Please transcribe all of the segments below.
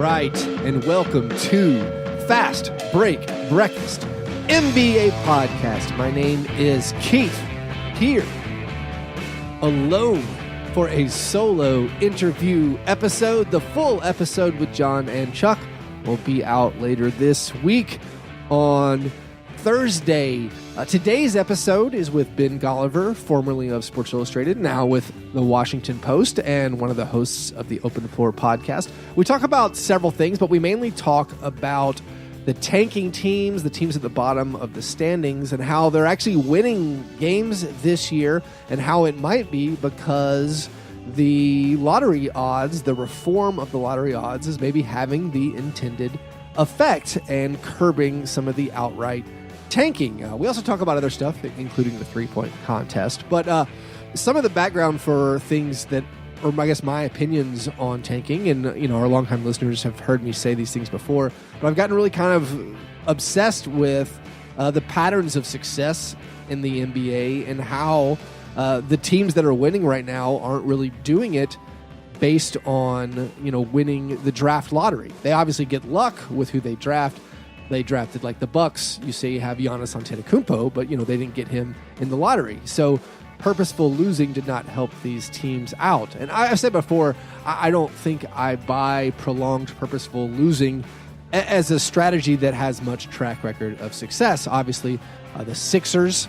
right, and welcome to Fast Break Breakfast, NBA podcast. My name is Keith, here alone for a solo interview episode. The full episode with John and Chuck will be out later this week on Thursday. Today's episode is with Ben Golliver, formerly of Sports Illustrated, now with the Washington Post, and one of the hosts of the Open the Floor podcast. We talk about several things, but we mainly talk about the tanking teams, the teams at the bottom of the standings, and how they're actually winning games this year, and how it might be because the lottery odds, the reform of the lottery odds, is maybe having the intended effect and curbing some of the outright tanking. We also talk about other stuff, including the 3-point contest. But some of the background for things that, or I guess my opinions on tanking, and our longtime listeners have heard me say these things before, but I've gotten really kind of obsessed with the patterns of success in the NBA and how the teams that are winning right now aren't really doing it based on winning the draft lottery. They obviously get luck with who they draft. They drafted like the Bucks. You say you have Giannis Antetokounmpo, but they didn't get him in the lottery. So purposeful losing did not help these teams out. And I've said before, I don't think I buy prolonged purposeful losing as a strategy that has much track record of success. Obviously, the Sixers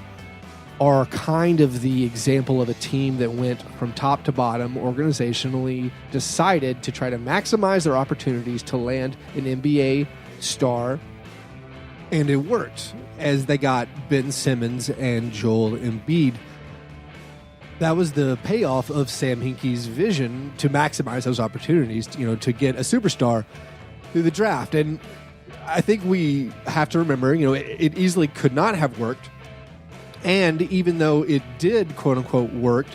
are kind of the example of a team that went from top to bottom, organizationally decided to try to maximize their opportunities to land an NBA star. And it worked as they got Ben Simmons and Joel Embiid. That was the payoff of Sam Hinkie's vision to maximize those opportunities, to get a superstar through the draft. And I think we have to remember, it easily could not have worked. And even though it did, quote unquote, work,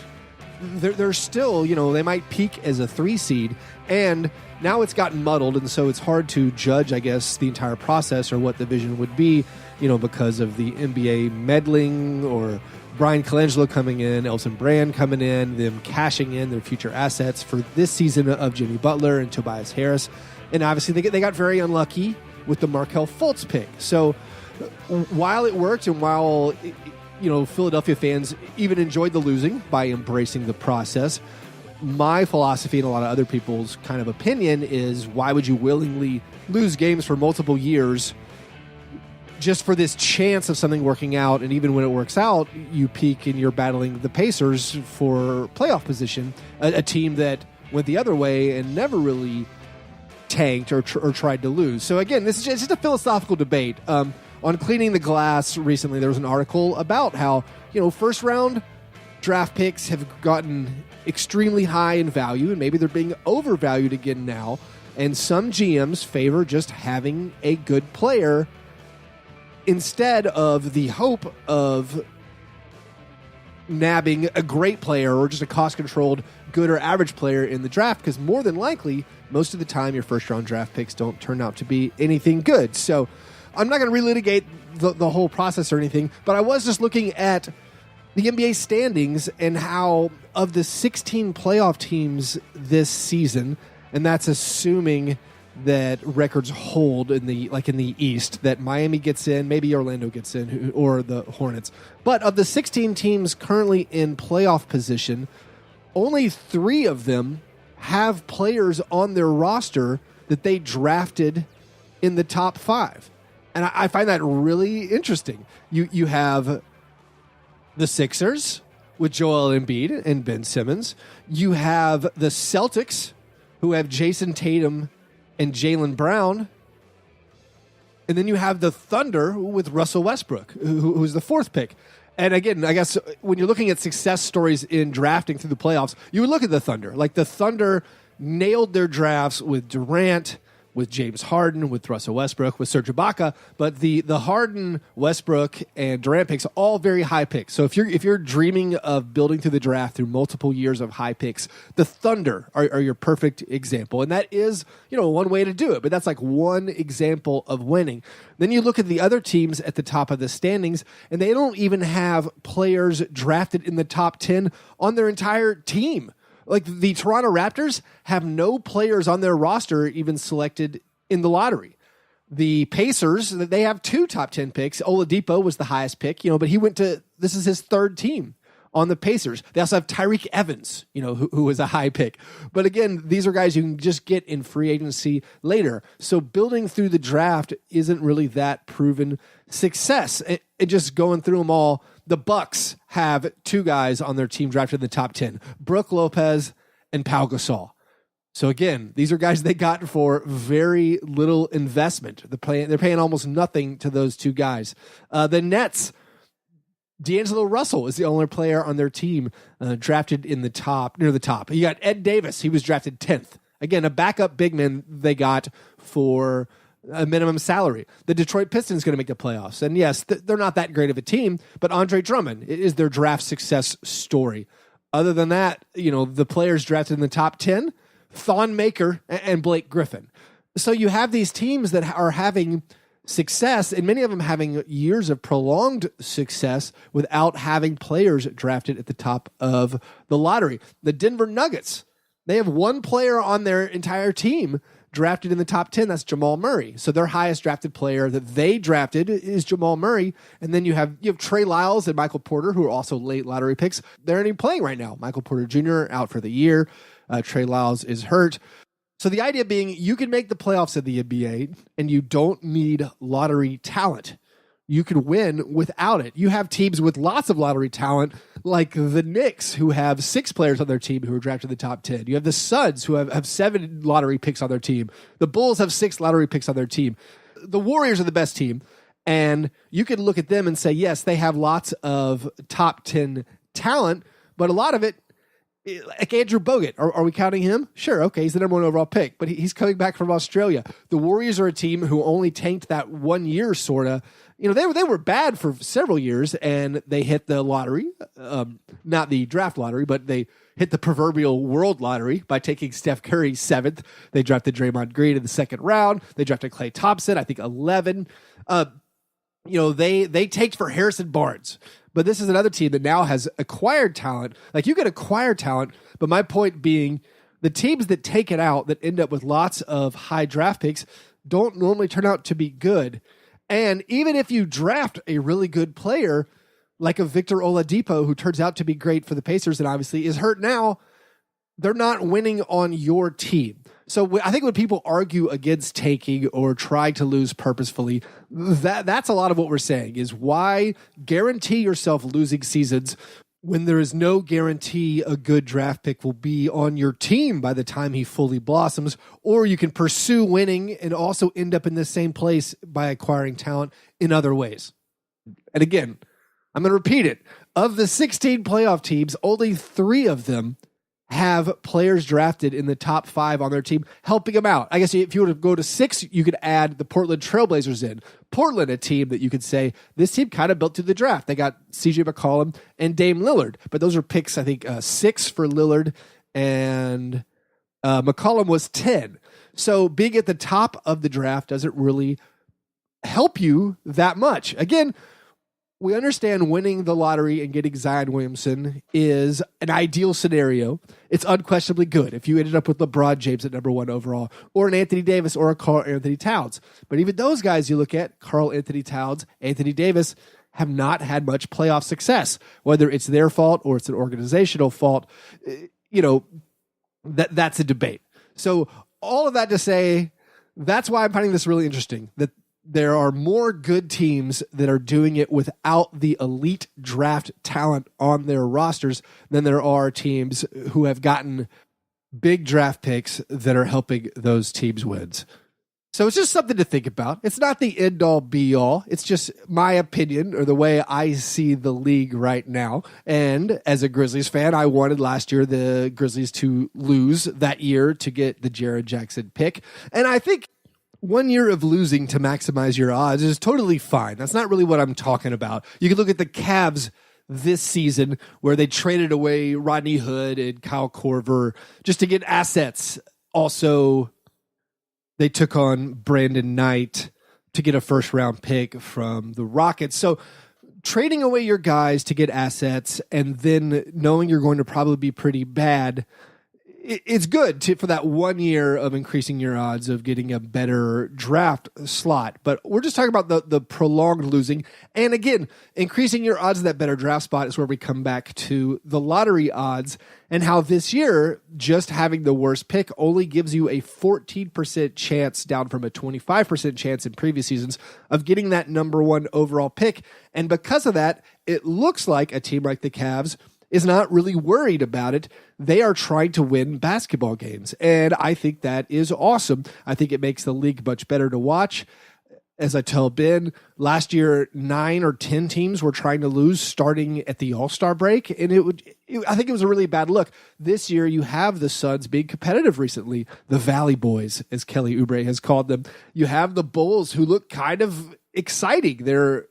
they're still, they might peak as a 3 seed. And now it's gotten muddled, and so it's hard to judge, I guess, the entire process or what the vision would be, because of the NBA meddling or Brian Colangelo coming in, Elton Brand coming in, them cashing in their future assets for this season of Jimmy Butler and Tobias Harris. And obviously they got very unlucky with the Markelle Fultz pick. So while it worked and while Philadelphia fans even enjoyed the losing by embracing the process, my philosophy and a lot of other people's kind of opinion is, why would you willingly lose games for multiple years just for this chance of something working out? And even when it works out, you peak and you're battling the Pacers for playoff position, a team that went the other way and never really tanked or tried to lose. So again, this is just a philosophical debate. On Cleaning the Glass recently, there was an article about how, first round draft picks have gotten extremely high in value, and maybe they're being overvalued again now. And some GMs favor just having a good player instead of the hope of nabbing a great player or just a cost-controlled good or average player in the draft, because more than likely, most of the time, your first-round draft picks don't turn out to be anything good. So I'm not going to relitigate the whole process or anything, but I was just looking at the NBA standings and how of the 16 playoff teams this season, and that's assuming that records hold in the East, that Miami gets in, maybe Orlando gets in, or the Hornets. But of the 16 teams currently in playoff position, only 3 of them have players on their roster that they drafted in the top 5. And I find that really interesting. You have the Sixers with Joel Embiid and Ben Simmons. You have the Celtics, who have Jason Tatum and Jaylen Brown. And then you have the Thunder with Russell Westbrook, who's the 4th pick. And again, I guess when you're looking at success stories in drafting through the playoffs, you would look at the Thunder. Like, the Thunder nailed their drafts with Durant, with James Harden, with Russell Westbrook, with Serge Ibaka, but the Harden, Westbrook, and Durant picks are all very high picks. So if you're dreaming of building through the draft through multiple years of high picks, the Thunder are your perfect example, and that is one way to do it. But that's like one example of winning. Then you look at the other teams at the top of the standings, and they don't even have players drafted in the top 10 on their entire team. Like the Toronto Raptors have no players on their roster even selected in the lottery. The Pacers, they have 2 top 10 picks. Oladipo was the highest pick, but this is his 3rd team on the Pacers. They also have Tyreek Evans, who was a high pick. But again, these are guys you can just get in free agency later. So building through the draft isn't really that proven success. And just going through them all, the Bucks have 2 guys on their team drafted in the top 10, Brook Lopez and Pau Gasol. So again, these are guys they got for very little investment. They're paying almost nothing to those 2 guys. The Nets, D'Angelo Russell is the only player on their team drafted near the top. You got Ed Davis. He was drafted 10th. Again, a backup big man they got for a minimum salary. The Detroit Pistons going to make the playoffs. And yes, they're not that great of a team, but Andre Drummond is their draft success story. Other than that, the players drafted in the top 10, Thon Maker and Blake Griffin. So you have these teams that are having success, and many of them having years of prolonged success without having players drafted at the top of the lottery. The Denver Nuggets, they have 1 player on their entire team drafted in the top 10. That's Jamal Murray. So their highest drafted player that they drafted is Jamal Murray. And then you have Trey Lyles and Michael Porter, who are also late lottery picks. They're not even playing right now. Michael Porter Jr. out for the year. Trey Lyles is hurt. So the idea being you can make the playoffs of the NBA and you don't need lottery talent. You can win without it. You have teams with lots of lottery talent like the Knicks, who have 6 players on their team who are drafted in the top 10. You have the Suns, who have 7 lottery picks on their team. The Bulls have 6 lottery picks on their team. The Warriors are the best team. And you can look at them and say, yes, they have lots of top 10 talent, but a lot of it, like Andrew Bogut, are we counting him? Sure, okay, he's the number 1 overall pick, but he's coming back from Australia. The Warriors are a team who only tanked that 1 year, Sorta. They were bad for several years, and they hit the lottery, not the draft lottery, but they hit the proverbial world lottery by taking Steph Curry 7th. They drafted Draymond Green in the 2nd round. They drafted Klay Thompson, I think 11. They tanked for Harrison Barnes. But this is another team that now has acquired talent. Like, you can acquire talent, but my point being, the teams that take it out, that end up with lots of high draft picks, don't normally turn out to be good. And even if you draft a really good player, like a Victor Oladipo, who turns out to be great for the Pacers and obviously is hurt now, they're not winning on your team. So I think when people argue against taking or try to lose purposefully, that's a lot of what we're saying, is why guarantee yourself losing seasons when there is no guarantee a good draft pick will be on your team by the time he fully blossoms, or you can pursue winning and also end up in the same place by acquiring talent in other ways. And again, I'm going to repeat it. Of the 16 playoff teams, only 3 of them have players drafted in the top 5 on their team, helping them out. I guess if you were to go to 6, you could add the Portland Trailblazers in. Portland, a team that you could say, this team kind of built through the draft. They got CJ McCollum and Dame Lillard, but those are picks, I think, 6 for Lillard, and McCollum was 10. So being at the top of the draft doesn't really help you that much. Again, we understand winning the lottery and getting Zion Williamson is an ideal scenario. It's unquestionably good if you ended up with LeBron James at number 1 overall, or an Anthony Davis, or a Karl Anthony Towns. But even those guys you look at, Karl Anthony Towns, Anthony Davis, have not had much playoff success. Whether it's their fault or it's an organizational fault, that's a debate. So all of that to say, that's why I'm finding this really interesting, that there are more good teams that are doing it without the elite draft talent on their rosters than there are teams who have gotten big draft picks that are helping those teams win. So it's just something to think about. It's not the end all be all. It's just my opinion, or the way I see the league right now. And as a Grizzlies fan, I wanted last year the Grizzlies to lose that year to get the Jaren Jackson pick. And I think 1 year of losing to maximize your odds is totally fine. That's not really what I'm talking about. You can look at the Cavs this season, where they traded away Rodney Hood and Kyle Korver just to get assets. Also, they took on Brandon Knight to get a first-round pick from the Rockets. So trading away your guys to get assets and then knowing you're going to probably be pretty bad it's good for that 1 year of increasing your odds of getting a better draft slot. But we're just talking about the prolonged losing. And again, increasing your odds of that better draft spot is where we come back to the lottery odds and how this year, just having the worst pick only gives you a 14% chance, down from a 25% chance in previous seasons, of getting that number one overall pick. And because of that, it looks like a team like the Cavs is not really worried about it. They are trying to win basketball games. And I think that is awesome. I think it makes the league much better to watch. As I tell Ben, last year, 9 or 10 teams were trying to lose starting at the All-Star break. And I think it was a really bad look. This year, you have the Suns being competitive recently. The Valley Boys, as Kelly Oubre has called them. You have the Bulls, who look kind of exciting. They're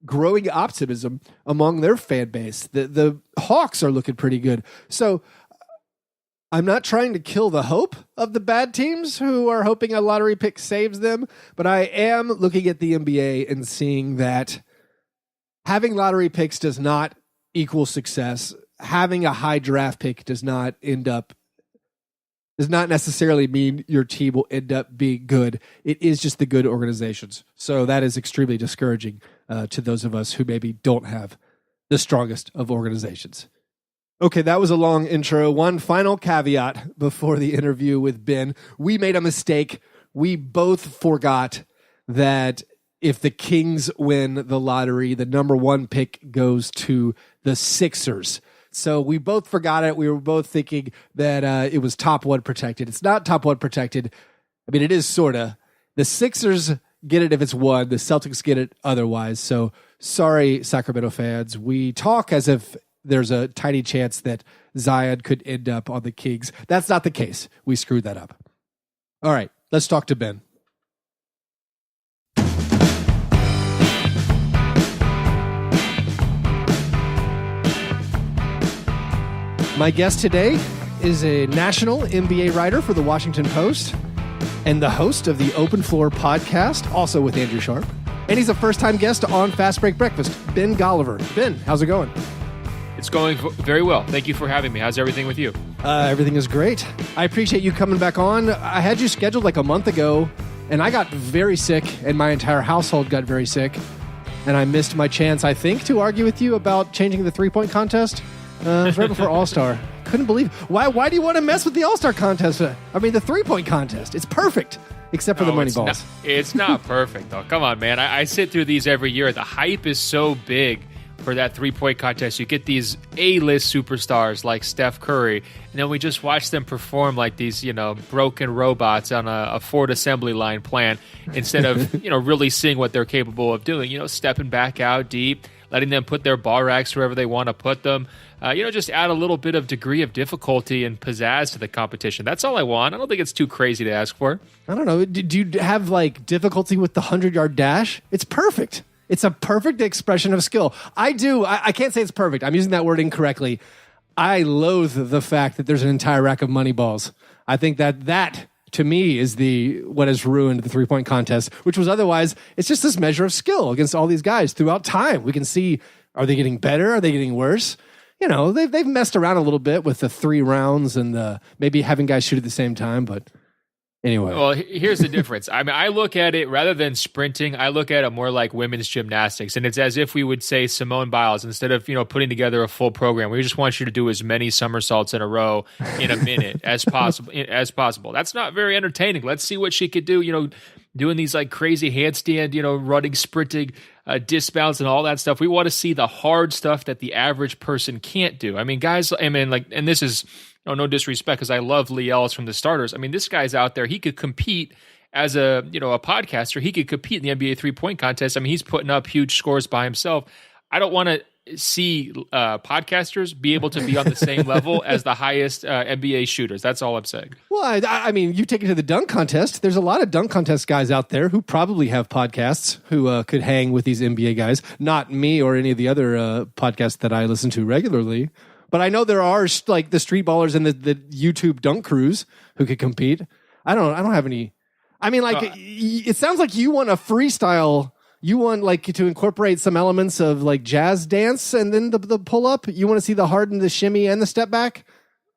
growing optimism among their fan base. The Hawks are looking pretty good. So I'm not trying to kill the hope of the bad teams who are hoping a lottery pick saves them, but I am looking at the NBA and seeing that having lottery picks does not equal success. Having a high draft pick does not necessarily mean your team will end up being good. It is just the good organizations. So that is extremely discouraging to those of us who maybe don't have the strongest of organizations. Okay, that was a long intro. One final caveat before the interview with Ben. We made a mistake. We both forgot that if the Kings win the lottery, the number one pick goes to the Sixers. So we both forgot it. We were both thinking that it was top one protected. It's not top one protected. I mean, it is sort of. The Sixers get it if it's one. The Celtics get it otherwise. So sorry, Sacramento fans. We talk as if there's a tiny chance that Zion could end up on the Kings. That's not the case. We screwed that up. All right, let's talk to Ben. My guest today is a national NBA writer for the Washington Post and the host of the Open Floor podcast, also with Andrew Sharp. And he's a first-time guest on Fast Break Breakfast, Ben Golliver. Ben, how's it going? It's going very well. Thank you for having me. How's everything with you? Everything is great. I appreciate you coming back on. I had you scheduled like a month ago, and I got very sick, and my entire household got very sick. And I missed my chance, I think, to argue with you about changing the 3-point contest. It was right before All-Star. Couldn't believe. Why do you want to mess with the All-Star contest? I mean, the 3-point contest. It's perfect, except for the money balls. It's not perfect, though. Come on, man. I sit through these every year. The hype is so big for that 3-point contest. You get these A-list superstars like Steph Curry, and then we just watch them perform like these, broken robots on a Ford assembly line plant instead of, really seeing what they're capable of doing. Stepping back out deep, letting them put their ball racks wherever they want to put them. Just add a little bit of degree of difficulty and pizzazz to the competition. That's all I want. I don't think it's too crazy to ask for. I don't know. Do you have difficulty with the 100-yard dash? It's perfect. It's a perfect expression of skill. I can't say it's perfect. I'm using that word incorrectly. I loathe the fact that there's an entire rack of money balls. I think that to me is what has ruined the 3-point contest, which was otherwise, it's just this measure of skill against all these guys throughout time. We can see, are they getting better? Are they getting worse? They've messed around a little bit with the 3 rounds and maybe having guys shoot at the same time, but anyway. Well, here's the difference. I mean, I look at it rather than sprinting, I look at it more like women's gymnastics. And it's as if we would say Simone Biles, instead of, putting together a full program, we just want you to do as many somersaults in a row in a minute as possible. That's not very entertaining. Let's see what she could do, doing these crazy handstand, running, sprinting, dismounts and all that stuff. We want to see the hard stuff that the average person can't do. I mean, guys, and this is, no disrespect, because I love Lee Ellis from the Starters. I mean, this guy's out there. He could compete as a podcaster. He could compete in the NBA 3-point contest. I mean, he's putting up huge scores by himself. I don't want to see podcasters be able to be on the same level as the highest NBA shooters. That's all I'm saying. Well, I mean, you take it to the dunk contest. There's a lot of dunk contest guys out there who probably have podcasts who could hang with these NBA guys. Not me or any of the other podcasts that I listen to regularly. But I know there are the street ballers and the YouTube dunk crews who could compete. I don't have any. I mean, it sounds like you want a freestyle. You want to incorporate some elements of jazz dance and then the pull up. You want to see the Harden, the shimmy, and the step back.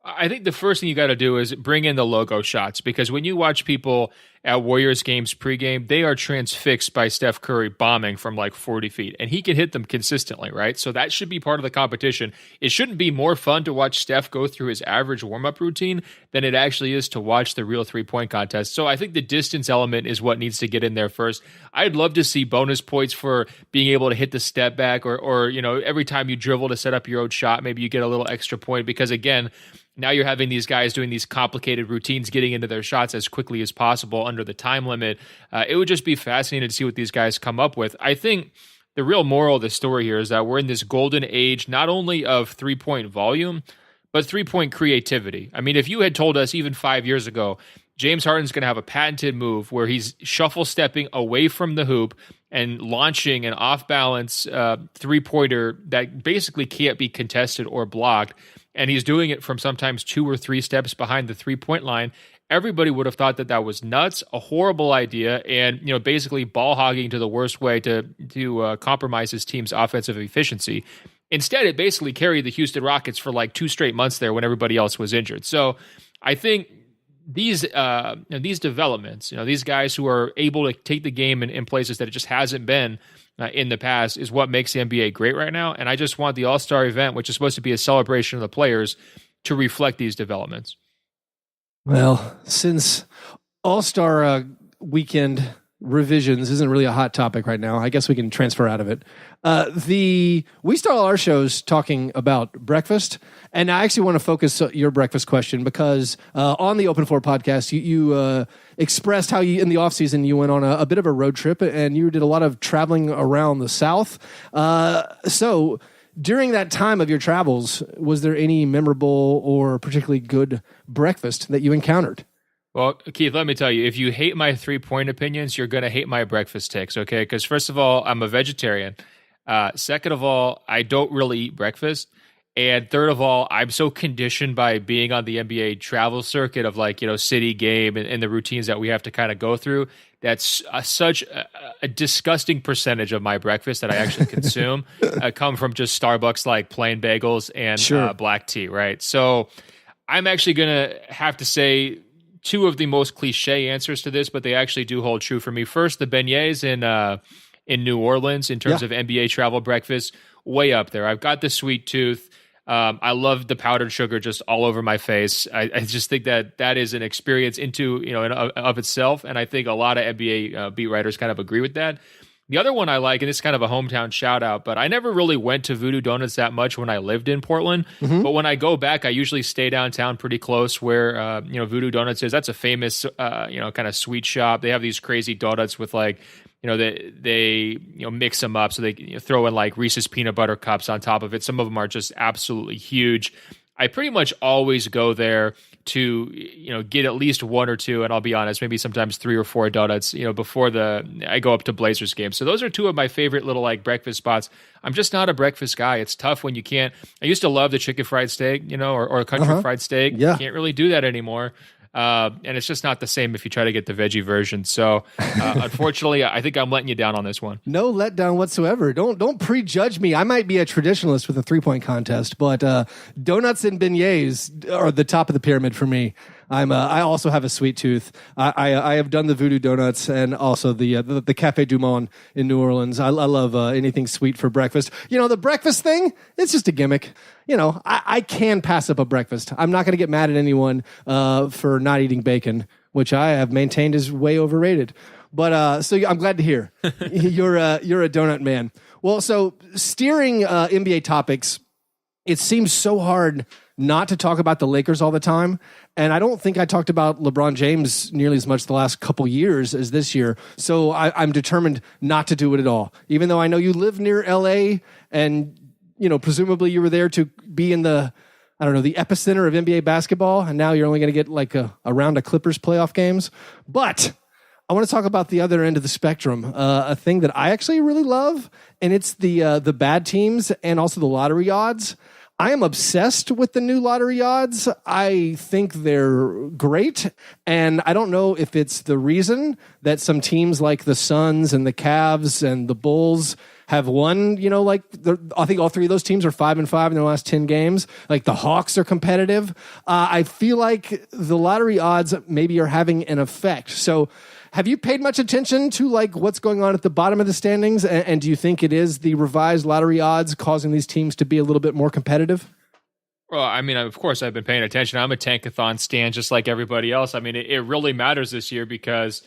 I think the first thing you got to do is bring in the logo shots, because when you watch people at Warriors games pregame, they are transfixed by Steph Curry bombing from like 40 feet, and he can hit them consistently, right? So that should be part of the competition. It shouldn't be more fun to watch Steph go through his average warm-up routine than it actually is to watch the real three-point contest. So I think the distance element is what needs to get in there first. I'd love to see bonus points for being able to hit the step back, or you know, every time you dribble to set up your own shot, maybe you get a little extra point, because again, now you're having these guys doing these complicated routines, getting into their shots as quickly as possible under the time limit. It would just be fascinating to see what these guys come up with. I think the real moral of the story here is that we're in this golden age, not only of three-point volume, but three-point creativity. I mean, if you had told us even 5 years ago, James Harden's going to have a patented move where he's shuffle stepping away from the hoop and launching an off-balance three-pointer that basically can't be contested or blocked, and he's doing it from sometimes 2 or 3 steps behind the three-point line, everybody would have thought that that was nuts, a horrible idea, and you know, basically ball hogging to the worst way to compromise his team's offensive efficiency. Instead, it basically carried the Houston Rockets for like 2 straight months there when everybody else was injured. So I think these developments, these guys who are able to take the game in places that it just hasn't been in the past, is what makes the NBA great right now. And I just want the All-Star event, which is supposed to be a celebration of the players, to reflect these developments. Well, since All-Star weekend revisions isn't really a hot topic right now, I guess we can transfer out of it. We start all our shows talking about breakfast, and I actually want to focus your breakfast question because on the Open Floor podcast, you expressed how you, in the off season, you went on a bit of a road trip and you did a lot of traveling around the South. So during that time of your travels, was there any memorable or particularly good breakfast that you encountered? Well, Keith, let me tell you, if you hate my three-point opinions, you're going to hate my breakfast takes, okay? Because first of all, I'm a vegetarian. Second of all, I don't really eat breakfast. And third of all, I'm so conditioned by being on the NBA travel circuit of city game and the routines that we have to kind of go through. That's such a disgusting percentage of my breakfast that I actually consume come from just Starbucks, like plain bagels and black tea, right? So I'm actually going to have to say 2 of the most cliche answers to this, but they actually do hold true for me. First, the beignets in New Orleans in terms of NBA travel breakfast, way up there. I've got the sweet tooth. I love the powdered sugar just all over my face. I just think that is an experience in of itself, and I think a lot of NBA beat writers kind of agree with that. The other one I like, and it's kind of a hometown shout out, but I never really went to Voodoo Donuts that much when I lived in Portland. Mm-hmm. But when I go back, I usually stay downtown pretty close where, Voodoo Donuts is. That's a famous, kind of sweet shop. They have these crazy donuts with they mix them up. So they throw in like Reese's peanut butter cups on top of it. Some of them are just absolutely huge. I pretty much always go there to, get at least 1 or 2, and I'll be honest, maybe sometimes 3 or 4 donuts, before I go up to Blazers games. So those are 2 of my favorite little breakfast spots. I'm just not a breakfast guy. It's tough when you can't. I used to love the chicken fried steak, or country fried steak. Yeah. Can't really do that anymore. And it's just not the same if you try to get the veggie version. So unfortunately, I think I'm letting you down on this one. No letdown whatsoever. Don't prejudge me. I might be a traditionalist with a 3-point contest, but donuts and beignets are the top of the pyramid for me. I also have a sweet tooth. I have done the Voodoo Donuts and also the Café du Monde in New Orleans. I love anything sweet for breakfast. The breakfast thing, it's just a gimmick. I can pass up a breakfast. I'm not going to get mad at anyone for not eating bacon, which I have maintained is way overrated. But so I'm glad to hear you're a donut man. Well, so steering NBA topics, it seems so hard not to talk about the Lakers all the time. And I don't think I talked about LeBron James nearly as much the last couple years as this year. So I'm determined not to do it at all. Even though I know you live near LA and, presumably you were there to be in the epicenter of NBA basketball. And now you're only going to get like a round of Clippers playoff games. But I want to talk about the other end of the spectrum, a thing that I actually really love. And it's the bad teams and also the lottery odds. I am obsessed with the new lottery odds. I think they're great. And I don't know if it's the reason that some teams like the Suns and the Cavs and the Bulls have won, like I think all three of those teams are 5-5 in their last 10 games. Like the Hawks are competitive. I feel like the lottery odds maybe are having an effect. So have you paid much attention to like what's going on at the bottom of the standings? And do you think it is the revised lottery odds causing these teams to be a little bit more competitive? Well, I mean, of course, I've been paying attention. I'm a Tankathon stan just like everybody else. I mean, it really matters this year because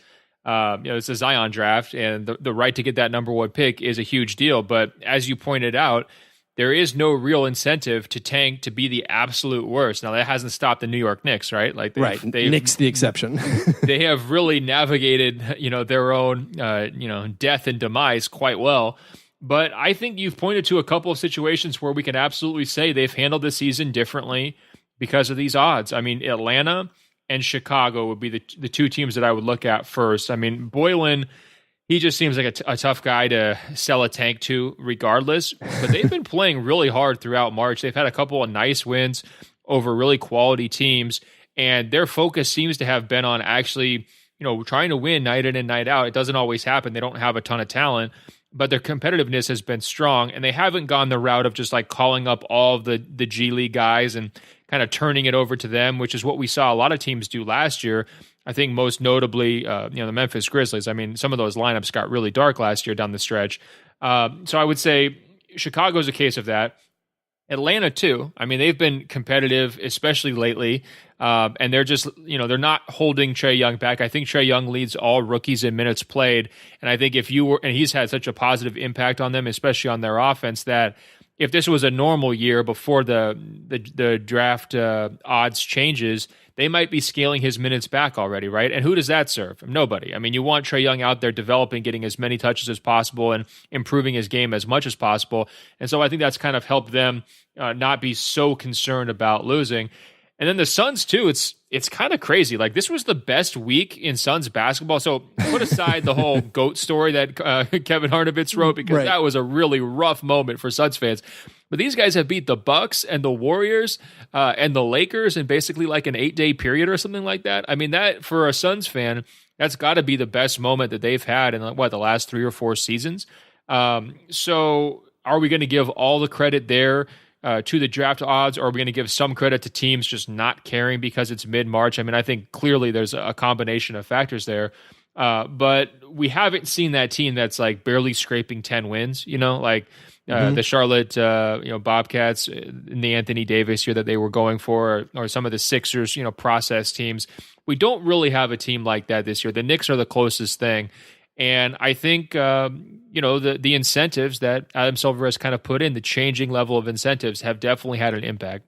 it's a Zion draft, and the right to get that number one pick is a huge deal. But as you pointed out, there is no real incentive to tank to be the absolute worst. Now, that hasn't stopped the New York Knicks, right? Like, Knicks the exception. They have really navigated, their own, death and demise quite well. But I think you've pointed to a couple of situations where we can absolutely say they've handled the season differently because of these odds. I mean, Atlanta and Chicago would be the two teams that I would look at first. I mean, Boylan, he just seems like a tough guy to sell a tank to regardless, but they've been playing really hard throughout March. They've had a couple of nice wins over really quality teams, and their focus seems to have been on actually, trying to win night in and night out. It doesn't always happen. They don't have a ton of talent, but their competitiveness has been strong, and they haven't gone the route of just like calling up all of the G League guys and kind of turning it over to them, which is what we saw a lot of teams do last year. I think most notably, the Memphis Grizzlies. I mean, some of those lineups got really dark last year down the stretch. So I would say Chicago's a case of that. Atlanta too. I mean, they've been competitive, especially lately. And they're just, they're not holding Trae Young back. I think Trae Young leads all rookies in minutes played. And I think and he's had such a positive impact on them, especially on their offense, that if this was a normal year before the draft odds changes, they might be scaling his minutes back already, right? And who does that serve? Nobody. I mean, you want Trae Young out there developing, getting as many touches as possible, and improving his game as much as possible. And so I think that's kind of helped them not be so concerned about losing. And then the Suns too, it's kind of crazy. Like, this was the best week in Suns basketball. So put aside the whole GOAT story that Kevin Harnovitz wrote, because that was a really rough moment for Suns fans. But these guys have beat the Bucks and the Warriors and the Lakers in basically like an 8-day period or something like that. I mean, that for a Suns fan, that's got to be the best moment that they've had in the last 3 or 4 seasons. So are we going to give all the credit there to the draft odds, or are we going to give some credit to teams just not caring because it's mid-March? I mean, I think clearly there's a combination of factors there. But we haven't seen that team that's like barely scraping 10 wins, the Charlotte, Bobcats in the Anthony Davis year that they were going for, or some of the Sixers, process teams. We don't really have a team like that this year. The Knicks are the closest thing. And I think, the incentives that Adam Silver has kind of put in, the changing level of incentives, have definitely had an impact.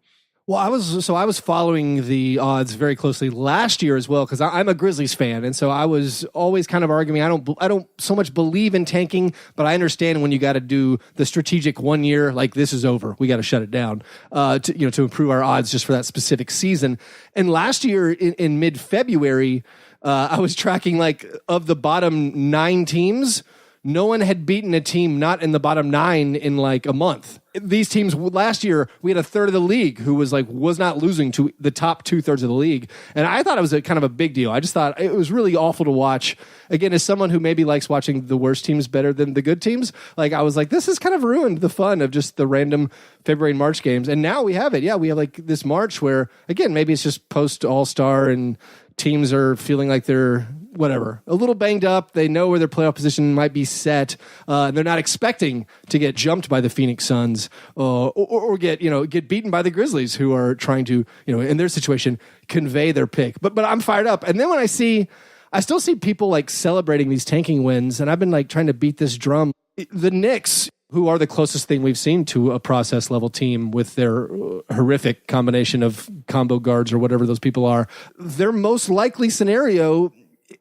Well, I was following the odds very closely last year as well, because I'm a Grizzlies fan, and so I was always kind of arguing. I don't so much believe in tanking, but I understand when you got to do the strategic 1 year, like this is over, we got to shut it down to improve our odds just for that specific season. And last year in mid-February, I was tracking like of the bottom 9 teams. No one had beaten a team not in the bottom 9 in like a month. These teams last year, we had a third of the league who was not losing to the top 2/3 of the league. And I thought it was kind of a big deal. I just thought it was really awful to watch. Again, as someone who maybe likes watching the worst teams better than the good teams, like I was like, this has kind of ruined the fun of just the random February and March games. And now we have it. Yeah, we have like this March where, again, maybe it's just post All-Star and teams are feeling like they're a little banged up. They know where their playoff position might be set. And they're not expecting to get jumped by the Phoenix Suns or get beaten by the Grizzlies, who are trying to, in their situation, convey their pick. But I'm fired up. And then when I still see people like celebrating these tanking wins, and I've been like trying to beat this drum. The Knicks, who are the closest thing we've seen to a process level team with their horrific combination of combo guards or whatever those people are, their most likely scenario,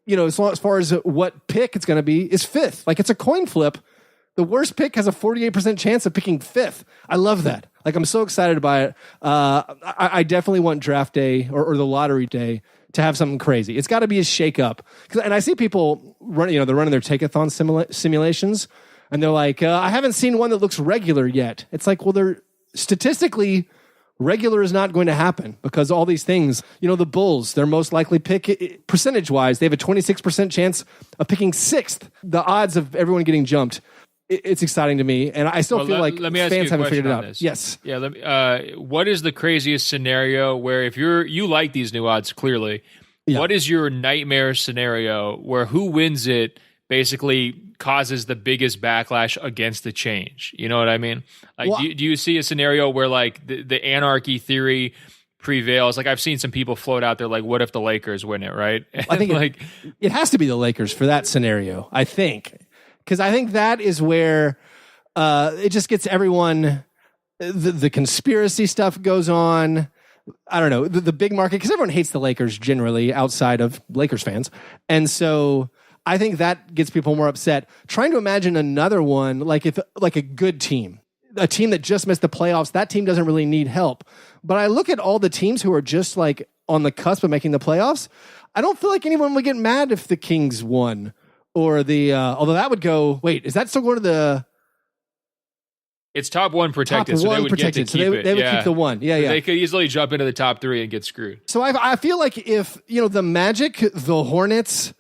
as far as what pick it's going to be, is 5th. Like, it's a coin flip. The worst pick has a 48% chance of picking 5th. I love that. Like, I'm so excited by it. I definitely want draft day or the lottery day to have something crazy. It's got to be a shake-up. And I see people they're running their take-a-thon simulations, and they're like, I haven't seen one that looks regular yet. It's like, well, they're statistically, regular is not going to happen because all these things, the Bulls, their most likely pick, percentage-wise, they have a 26% chance of picking 6th. The odds of everyone getting jumped it's exciting to me, and I still feel like let me ask fans you a haven't figured it question on out. this. Yes. Yeah. What is the craziest scenario where if you like these new odds clearly? Yeah. What is your nightmare scenario where who wins it basically causes the biggest backlash against the change? You know what I mean? Like, Well, do you see a scenario where like the anarchy theory prevails? Like I've seen some people float out there like, what if the Lakers win it, right? I think like it has to be the Lakers for that scenario, I think. Because I think that is where it just gets everyone, the conspiracy stuff goes on. I don't know, the big market, because everyone hates the Lakers generally outside of Lakers fans. And so I think that gets people more upset. Trying to imagine another one, like a good team, a team that just missed the playoffs, that team doesn't really need help. But I look at all the teams who are just like on the cusp of making the playoffs. I don't feel like anyone would get mad if the Kings won or although that would go, wait, is that still going to the... It's top one protected, so they would get to keep it. They would keep the one. Yeah. They could easily jump into the top three and get screwed. So I feel like if, the Magic, the Hornets,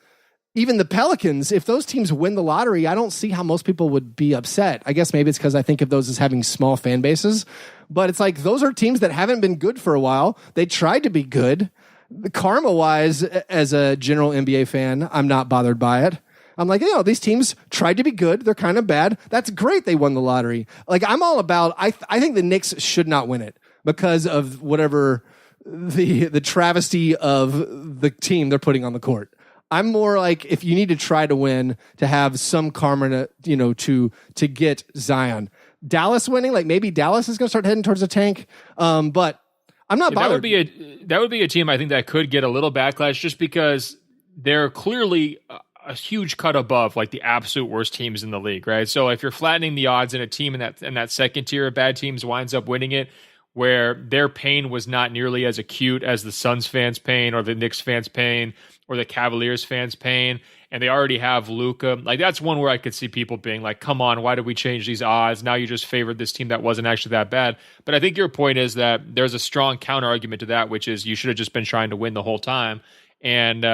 even the Pelicans, if those teams win the lottery, I don't see how most people would be upset. I guess maybe it's because I think of those as having small fan bases. But it's like those are teams that haven't been good for a while. They tried to be good. Karma-wise, as a general NBA fan, I'm not bothered by it. I'm like, these teams tried to be good. They're kind of bad. That's great they won the lottery. Like, I'm all about, I think the Knicks should not win it because of whatever the travesty of the team they're putting on the court. I'm more like, if you need to try to win, to have some karma, to get Zion. Dallas winning, like maybe Dallas is going to start heading towards the tank. But I'm not bothered. That would be a team I think that could get a little backlash just because they're clearly a huge cut above like the absolute worst teams in the league, right? So if you're flattening the odds and a team in that second tier of bad teams winds up winning it, where their pain was not nearly as acute as the Suns fans' pain or the Knicks fans' pain or the Cavaliers fans' pain, and they already have Luka, like that's one where I could see people being like, come on, why did we change these odds? Now you just favored this team that wasn't actually that bad. But I think your point is that there's a strong counter argument to that, which is you should have just been trying to win the whole time. And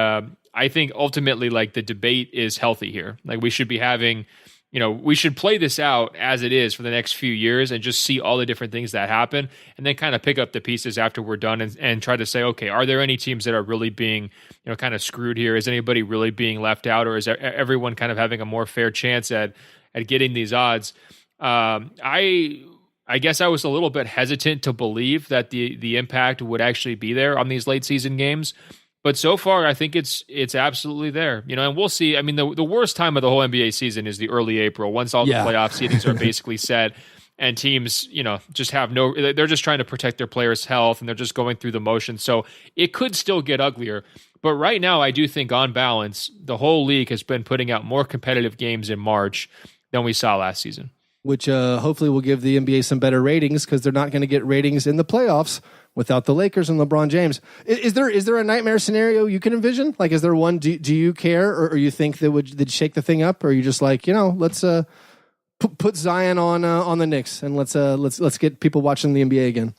I think ultimately, like the debate is healthy here. Like we should be having, we should play this out as it is for the next few years and just see all the different things that happen and then kind of pick up the pieces after we're done and try to say, okay, are there any teams that are really being, kind of screwed here? Is anybody really being left out, or is everyone kind of having a more fair chance at getting these odds? I guess I was a little bit hesitant to believe that the impact would actually be there on these late season games. But so far, I think it's absolutely there, and we'll see. I mean, the worst time of the whole NBA season is the early April, once all the playoff seedings are basically set, and teams, just have they're just trying to protect their players' health, and they're just going through the motions. So it could still get uglier. But right now, I do think on balance, the whole league has been putting out more competitive games in March than we saw last season. Which hopefully will give the NBA some better ratings, because they're not going to get ratings in the playoffs without the Lakers and LeBron James. Is there a nightmare scenario you can envision? Like, is there one? Do you care, or you think that would shake the thing up, or are you just like, let's put Zion on the Knicks and let's get people watching the NBA again?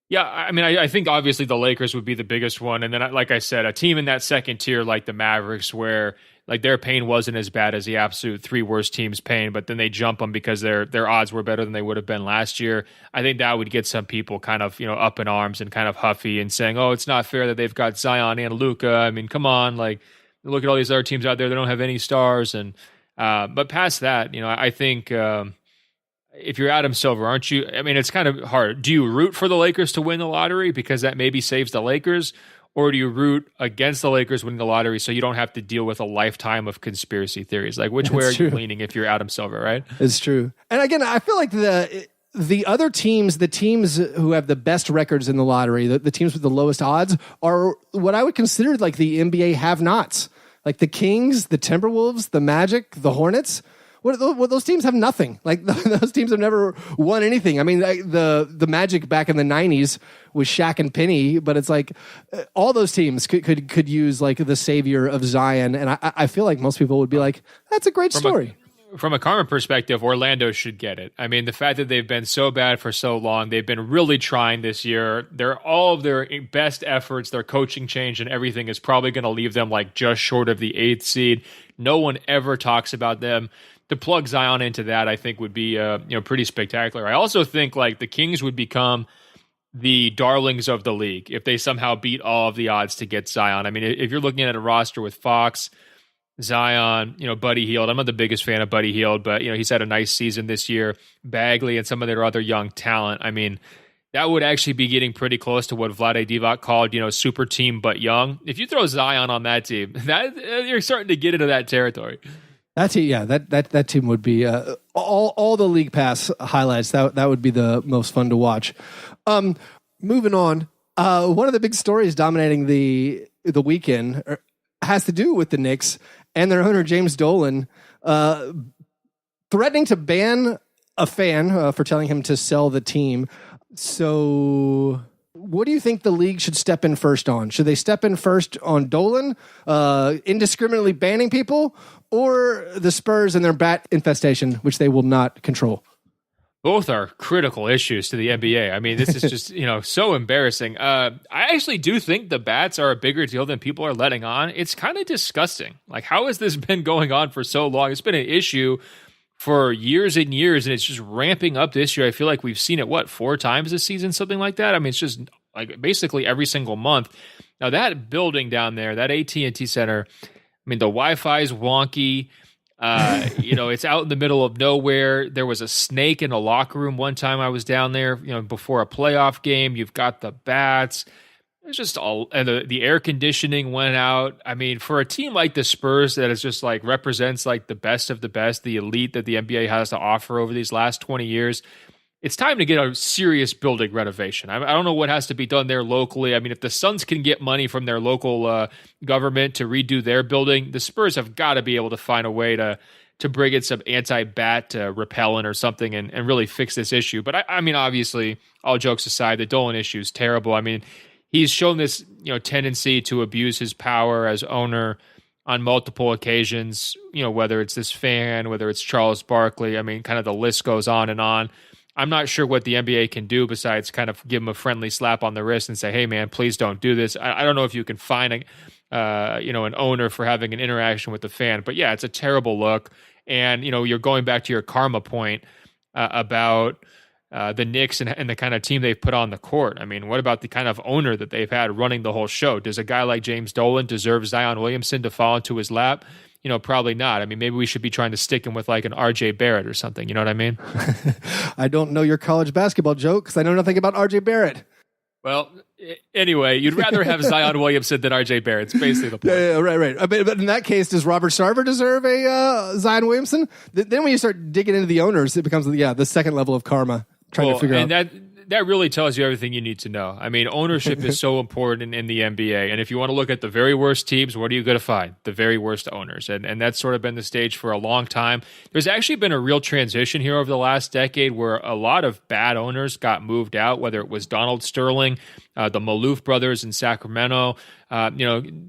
Yeah, I mean, I think obviously the Lakers would be the biggest one, and then like I said, a team in that second tier like the Mavericks, where like their pain wasn't as bad as the absolute three worst teams' pain, but then they jump them because their odds were better than they would have been last year. I think that would get some people kind of up in arms and kind of huffy and saying, "Oh, it's not fair that they've got Zion and Luka. I mean, come on, like look at all these other teams out there that don't have any stars." And but past that, I think if you're Adam Silver, aren't you? I mean, it's kind of hard. Do you root for the Lakers to win the lottery because that maybe saves the Lakers? Or do you root against the Lakers winning the lottery so you don't have to deal with a lifetime of conspiracy theories? Like, which way are you leaning if you're Adam Silver, right? It's true. And again, I feel like the other teams, the teams who have the best records in the lottery, the teams with the lowest odds, are what I would consider like the NBA have-nots. Like the Kings, the Timberwolves, the Magic, the Hornets. Those teams have nothing. Like those teams have never won anything. I mean, the Magic back in the 90s was Shaq and Penny, but it's like all those teams could use like the savior of Zion, and I feel like most people would be like, that's a great story. From a karma perspective, Orlando should get it. I mean, the fact that they've been so bad for so long, they've been really trying this year. All of their best efforts, their coaching change and everything is probably going to leave them like just short of the 8th seed. No one ever talks about them to plug Zion into that, I think would be pretty spectacular. I also think like the Kings would become the darlings of the league if they somehow beat all of the odds to get Zion. I mean, if you're looking at a roster with Fox, Zion, Buddy Hield. I'm not the biggest fan of Buddy Hield, but he's had a nice season this year. Bagley and some of their other young talent. I mean, that would actually be getting pretty close to what Vlade Divac called, super team but young. If you throw Zion on that team, that you're starting to get into that territory. That team, yeah, that team would be all the league pass highlights. That would be the most fun to watch. Moving on, one of the big stories dominating the weekend has to do with the Knicks and their owner James Dolan threatening to ban a fan for telling him to sell the team. So, what do you think the league should step in first on? Should they step in first on Dolan, indiscriminately banning people, or the Spurs and their bat infestation, which they will not control? Both are critical issues to the NBA. I mean, this is just, so embarrassing. I actually do think the bats are a bigger deal than people are letting on. It's kind of disgusting. Like, how has this been going on for so long? It's been an issue for years and years, and it's just ramping up this year. I feel like we've seen it, 4 times this season, something like that? I mean, it's just like basically every single month. Now, that building down there, that AT&T Center, I mean, the Wi-Fi is wonky. It's out in the middle of nowhere. There was a snake in a locker room one time I was down there, before a playoff game. You've got the bats. It's just all, and the air conditioning went out. I mean, for a team like the Spurs that is just like represents like the best of the best, the elite that the NBA has to offer over these last 20 years, it's time to get a serious building renovation. I don't know what has to be done there locally. I mean, if the Suns can get money from their local government to redo their building, the Spurs have got to be able to find a way to bring in some anti-bat repellent or something and really fix this issue. But I mean, obviously, all jokes aside, the Dolan issue is terrible. I mean, he's shown this tendency to abuse his power as owner on multiple occasions, whether it's this fan, whether it's Charles Barkley. I mean, kind of the list goes on and on. I'm not sure what the NBA can do besides kind of give him a friendly slap on the wrist and say, hey, man, please don't do this. I don't know if you can fine an owner for having an interaction with the fan. But, yeah, it's a terrible look. And, you're going back to your karma point about the Knicks and the kind of team they've put on the court. I mean, what about the kind of owner that they've had running the whole show? Does a guy like James Dolan deserve Zion Williamson to fall into his lap? Probably not. I mean, maybe we should be trying to stick him with like an RJ Barrett or something. You know what I mean? I don't know your college basketball joke because I know nothing about RJ Barrett. Well, anyway, you'd rather have Zion Williamson than RJ Barrett. It's basically the point. Yeah, right. But in that case, does Robert Sarver deserve a Zion Williamson? Then when you start digging into the owners, it becomes the second level of karma. Trying to figure out. That really tells you everything you need to know. I mean, ownership is so important in the NBA. And if you want to look at the very worst teams, what are you going to find? The very worst owners. And that's sort of been the stage for a long time. There's actually been a real transition here over the last decade where a lot of bad owners got moved out, whether it was Donald Sterling, the Maloof brothers in Sacramento,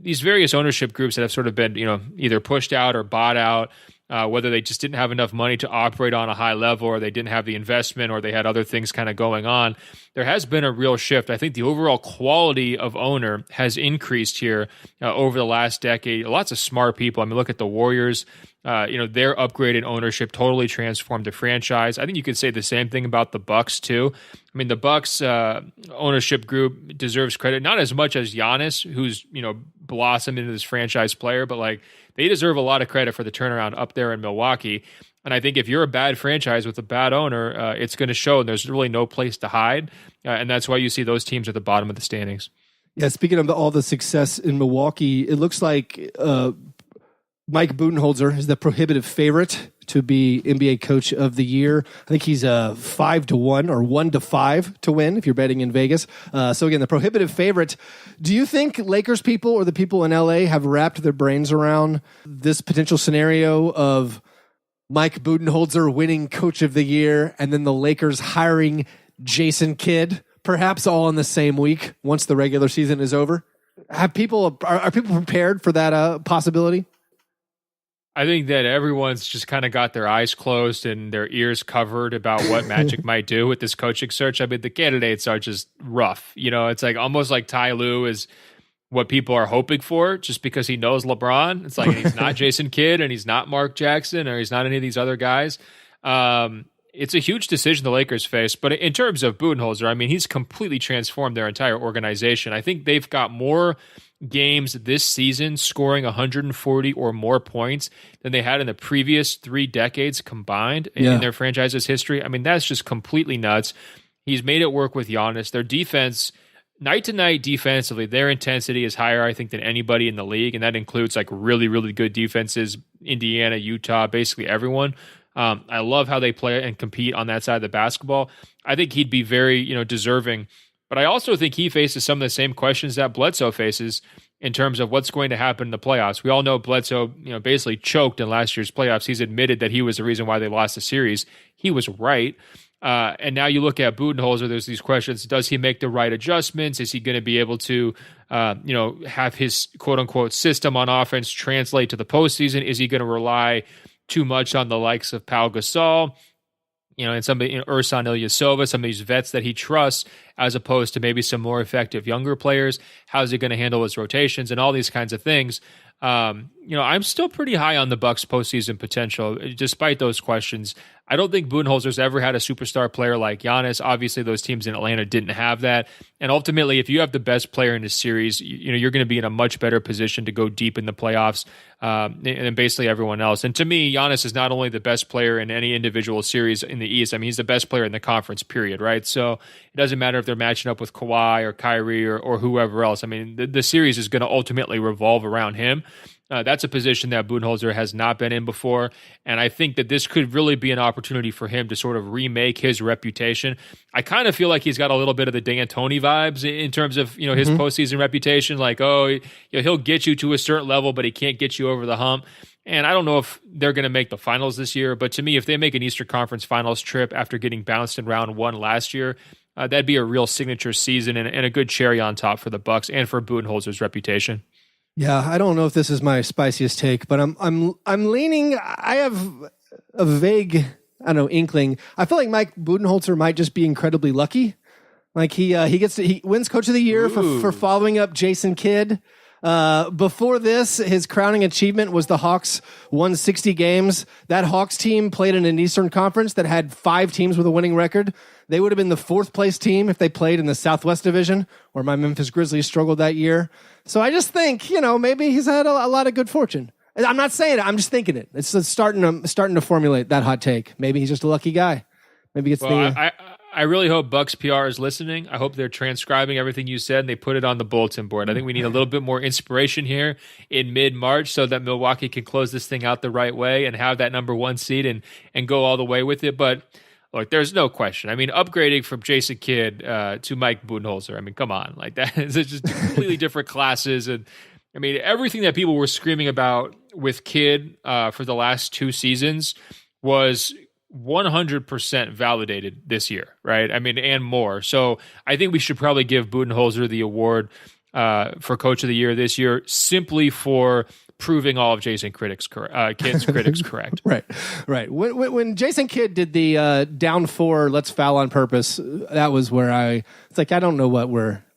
these various ownership groups that have sort of been, either pushed out or bought out. Whether they just didn't have enough money to operate on a high level or they didn't have the investment or they had other things kind of going on. There has been a real shift. I think the overall quality of owner has increased here over the last decade. Lots of smart people. I mean, look at the Warriors. Their upgraded ownership totally transformed the franchise. I think you could say the same thing about the Bucks too. I mean, the Bucks ownership group deserves credit, not as much as Giannis, who's blossomed into this franchise player, but like they deserve a lot of credit for the turnaround up there in Milwaukee. And I think if you're a bad franchise with a bad owner, it's going to show. And there's really no place to hide, and that's why you see those teams at the bottom of the standings. Yeah, speaking of all the success in Milwaukee, it looks like Mike Budenholzer is the prohibitive favorite to be NBA Coach of the Year. I think he's 5-1 or 1-5 to win if you're betting in Vegas. So again, the prohibitive favorite. Do you think Lakers people or the people in LA have wrapped their brains around this potential scenario of Mike Budenholzer winning Coach of the Year and then the Lakers hiring Jason Kidd, perhaps all in the same week once the regular season is over? Are people prepared for that possibility? I think that everyone's just kind of got their eyes closed and their ears covered about what Magic might do with this coaching search. I mean, the candidates are just rough. It's like almost like Ty Lue is what people are hoping for just because he knows LeBron. It's like he's not Jason Kidd and he's not Mark Jackson or he's not any of these other guys. It's a huge decision the Lakers face. But in terms of Budenholzer, I mean, he's completely transformed their entire organization. I think they've got more games this season scoring 140 or more points than they had in the previous 3 decades combined in their franchise's history. I mean, that's just completely nuts. He's made it work with Giannis. Their defense, night to night defensively, their intensity is higher, I think, than anybody in the league. And that includes like really, really good defenses, Indiana, Utah, basically everyone. I love how they play and compete on that side of the basketball. I think he'd be very, deserving. But I also think he faces some of the same questions that Bledsoe faces in terms of what's going to happen in the playoffs. We all know Bledsoe, basically choked in last year's playoffs. He's admitted that he was the reason why they lost the series. He was right. And now you look at Budenholzer, there's these questions. Does he make the right adjustments? Is he going to be able to, have his quote-unquote system on offense translate to the postseason? Is he going to rely too much on the likes of Pau Gasol, and somebody, Ersan Ilyasova, some of these vets that he trusts, as opposed to maybe some more effective younger players? How's he going to handle his rotations and all these kinds of things? I'm still pretty high on the Bucks postseason potential, despite those questions. I don't think Budenholzer's ever had a superstar player like Giannis. Obviously, those teams in Atlanta didn't have that. And ultimately, if you have the best player in the series, you're going to be in a much better position to go deep in the playoffs than basically everyone else. And to me, Giannis is not only the best player in any individual series in the East. I mean, he's the best player in the conference, period, right? So it doesn't matter if they're matching up with Kawhi or Kyrie or whoever else. I mean, the series is going to ultimately revolve around him. That's a position that Budenholzer has not been in before, and I think that this could really be an opportunity for him to sort of remake his reputation. I kind of feel like he's got a little bit of the D'Antoni vibes in terms of his postseason reputation. Like, he'll get you to a certain level, but he can't get you over the hump. And I don't know if they're going to make the finals this year, but to me, if they make an Eastern Conference Finals trip after getting bounced in round 1 last year, that'd be a real signature season and a good cherry on top for the Bucks and for Budenholzer's reputation. Yeah, I don't know if this is my spiciest take, but I'm leaning. I have a vague, inkling. I feel like Mike Budenholzer might just be incredibly lucky. Like he wins Coach of the Year for following up Jason Kidd. Before this, his crowning achievement was the Hawks won 60 games. That Hawks team played in an Eastern Conference that had 5 teams with a winning record. They would have been the 4th place team if they played in the Southwest Division, where my Memphis Grizzlies struggled that year. So I just think, maybe he's had a lot of good fortune. I'm not saying it. I'm just thinking it. It's starting to formulate that hot take. Maybe he's just a lucky guy. Maybe it's I really hope Bucks PR is listening. I hope they're transcribing everything you said and they put it on the bulletin board. I think we need a little bit more inspiration here in mid-March so that Milwaukee can close this thing out the right way and have that number 1 seed and go all the way with it. But look, there's no question. I mean, upgrading from Jason Kidd to Mike Budenholzer, I mean, come on. Like, that is just completely different classes. And I mean, everything that people were screaming about with Kidd for the last 2 seasons was 100% validated this year, right? I mean, and more. So I think we should probably give Budenholzer the award for Coach of the Year this year, simply for proving all of Jason Kidd's critics correct. Right. When Jason Kidd did the down 4, let's foul on purpose, that was where it's like, I don't know what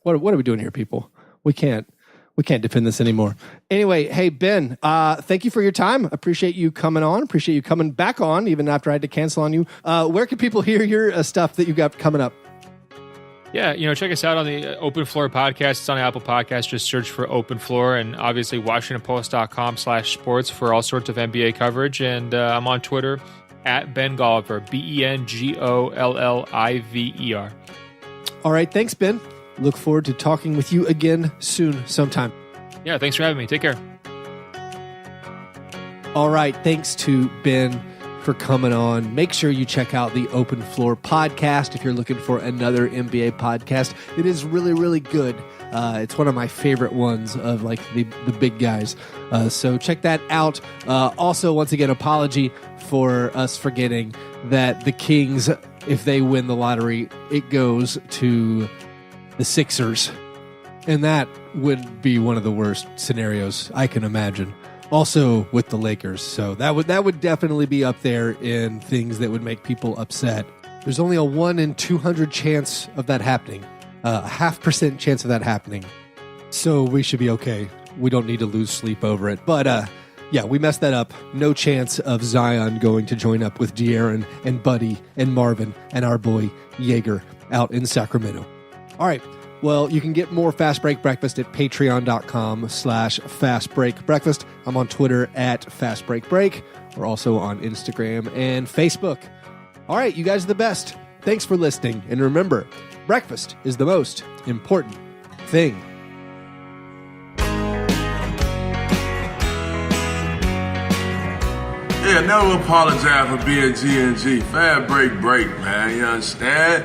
are we doing here, people? We can't defend this anymore. Anyway, hey, Ben, thank you for your time. Appreciate you coming on. Appreciate you coming back on, even after I had to cancel on you. Where can people hear your stuff that you got coming up? Yeah, check us out on the Open Floor podcast. It's on Apple Podcasts. Just search for Open Floor, and obviously WashingtonPost.com/sports for all sorts of NBA coverage. And I'm on Twitter at Ben Golliver, BenGolliver. All right, thanks, Ben. Look forward to talking with you again soon sometime. Yeah, thanks for having me. Take care. All right, thanks to Ben for coming on. Make sure you check out the Open Floor podcast if you're looking for another NBA podcast. It is really, really good. It's one of my favorite ones of like the big guys. So check that out. Also, once again, apology for us forgetting that the Kings, if they win the lottery, it goes to the Sixers. And that would be one of the worst scenarios I can imagine. Also with the Lakers. So that would definitely be up there in things that would make people upset. There's only a 1 in 200 chance of that happening. A 0.5% chance of that happening. So we should be okay. We don't need to lose sleep over it. But, yeah, we messed that up. No chance of Zion going to join up with De'Aaron and Buddy and Marvin and our boy Jaeger out in Sacramento. All right. Well, you can get more Fast Break Breakfast at patreon.com/fastbreakbreakfast. I'm on Twitter at fastbreakbreak. We're also on Instagram and Facebook. All right, you guys are the best. Thanks for listening. And remember, breakfast is the most important thing. Yeah, never apologize for being G&G. Fast break, man. You understand?